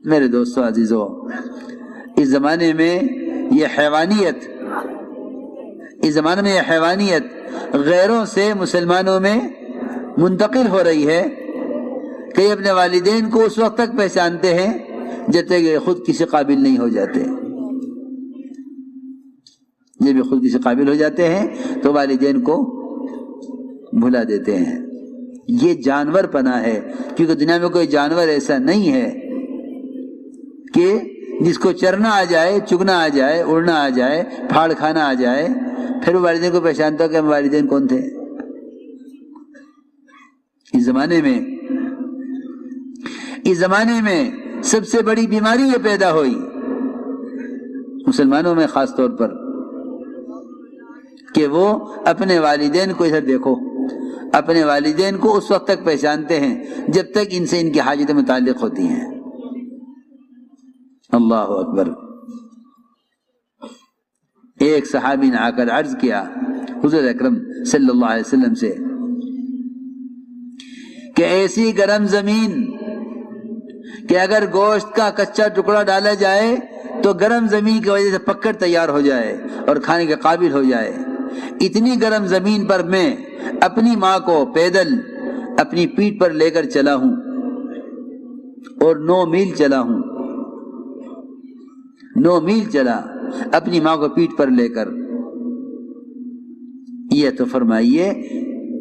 میرے دوستو عزیزو، اس زمانے میں یہ حیوانیت غیروں سے مسلمانوں میں منتقل ہو رہی ہے کہ یہ اپنے والدین کو اس وقت تک پہچانتے ہیں جب تک یہ خود کسی قابل نہیں ہو جاتے۔ جب یہ خود کسی قابل ہو جاتے ہیں تو والدین کو بھلا دیتے ہیں۔ یہ جانور پنا ہے، کیونکہ دنیا میں کوئی جانور ایسا نہیں ہے کہ جس کو چرنا آ جائے، چگنا آ جائے، اڑنا آ جائے، پھاڑ کھانا آ جائے، پھر وہ والدین کو پہچانتا کہ والدین کون تھے۔ اس زمانے میں سب سے بڑی بیماری یہ پیدا ہوئی مسلمانوں میں خاص طور پر کہ وہ اپنے والدین کو ادھر دیکھو، اپنے والدین کو اس وقت تک پہچانتے ہیں جب تک ان سے ان کی حاجتیں متعلق ہوتی ہیں۔ اللہ اکبر۔ ایک صحابی نے آ کر عرض کیا حضور اکرم صلی اللہ علیہ وسلم سے کہ ایسی گرم زمین کہ اگر گوشت کا کچا ٹکڑا ڈالا جائے تو گرم زمین کی وجہ سے پکڑ تیار ہو جائے اور کھانے کے قابل ہو جائے، اتنی گرم زمین پر میں اپنی ماں کو پیدل اپنی پیٹھ پر لے کر چلا ہوں اور 9 میل چلا ہوں، 9 میل چلا اپنی ماں کو پیٹھ پر لے کر۔ یہ تو فرمائیے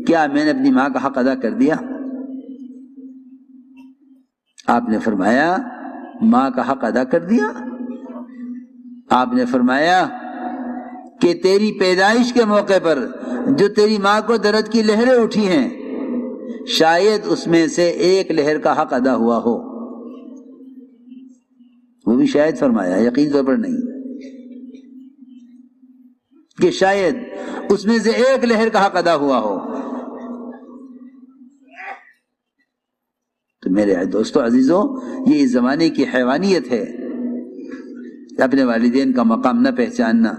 کیا میں نے اپنی ماں کا حق ادا کر دیا؟ آپ نے فرمایا ماں کا حق ادا کر دیا۔ آپ نے فرمایا کہ تیری پیدائش کے موقع پر جو تیری ماں کو درد کی لہریں اٹھی ہیں، شاید اس میں سے ایک لہر کا حق ادا ہوا ہو، وہ بھی شاید فرمایا، یقین طور پر نہیں، کہ شاید اس میں سے ایک لہر کا حق ادا ہوا ہو۔ تو میرے دوستو عزیزو، یہ اس زمانے کی حیوانیت ہے، اپنے والدین کا مقام نہ پہچاننا،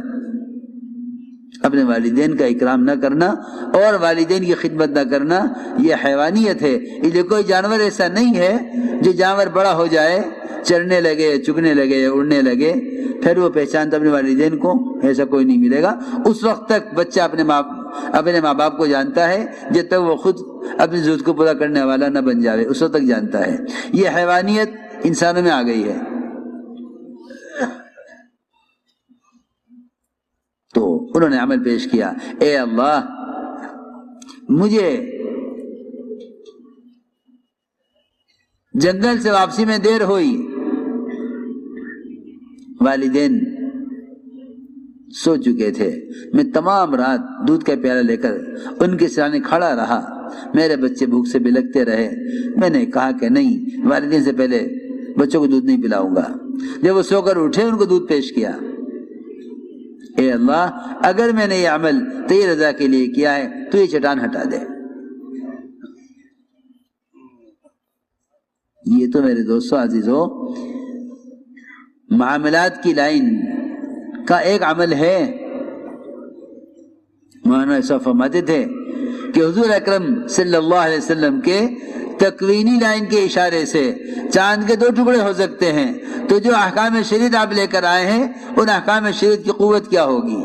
اپنے والدین کا اکرام نہ کرنا اور والدین کی خدمت نہ کرنا، یہ حیوانیت ہے۔ اس لیے کوئی جانور ایسا نہیں ہے جو جانور بڑا ہو جائے، چرنے لگے، چگنے لگے، اڑنے لگے، پھر وہ پہچانتا اپنے والدین کو، ایسا کوئی نہیں ملے گا۔ اس وقت تک بچہ اپنے ماں باپ کو جانتا ہے جب تک وہ خود اپنی ضرورت کو پورا کرنے والا نہ بن جاوے، اس وقت تک جانتا ہے۔ یہ حیوانیت انسانوں میں آ گئی ہے۔ تو انہوں نے عمل پیش کیا، اے اللہ مجھے جنگل سے واپسی میں دیر ہوئی، والدین سو چکے تھے، میں تمام رات دودھ کا پیالہ لے کر ان کے سامنے کھڑا رہا، میرے بچے بھوک سے بلکتے رہے۔ میں نے کہا کہ نہیں، والدین سے پہلے بچوں کو دودھ نہیں پلاؤں گا۔ جب وہ سو کر اٹھے ان کو دودھ پیش کیا، اے اللہ اگر میں نے یہ عمل تیری رضا کے لیے کیا ہے تو یہ چٹان ہٹا دے۔ یہ تو میرے دوستو عزیزو معاملات کی لائن کا ایک عمل ہے۔ مولانا ایسا فرماتے تھے کہ حضور اکرم صلی اللہ علیہ وسلم کے تکوینی لائن کے اشارے سے چاند کے 2 ٹکڑے ہو سکتے ہیں، تو جو احکام شریعت آپ لے کر آئے ہیں ان احکام شریعت کی قوت کیا ہوگی؟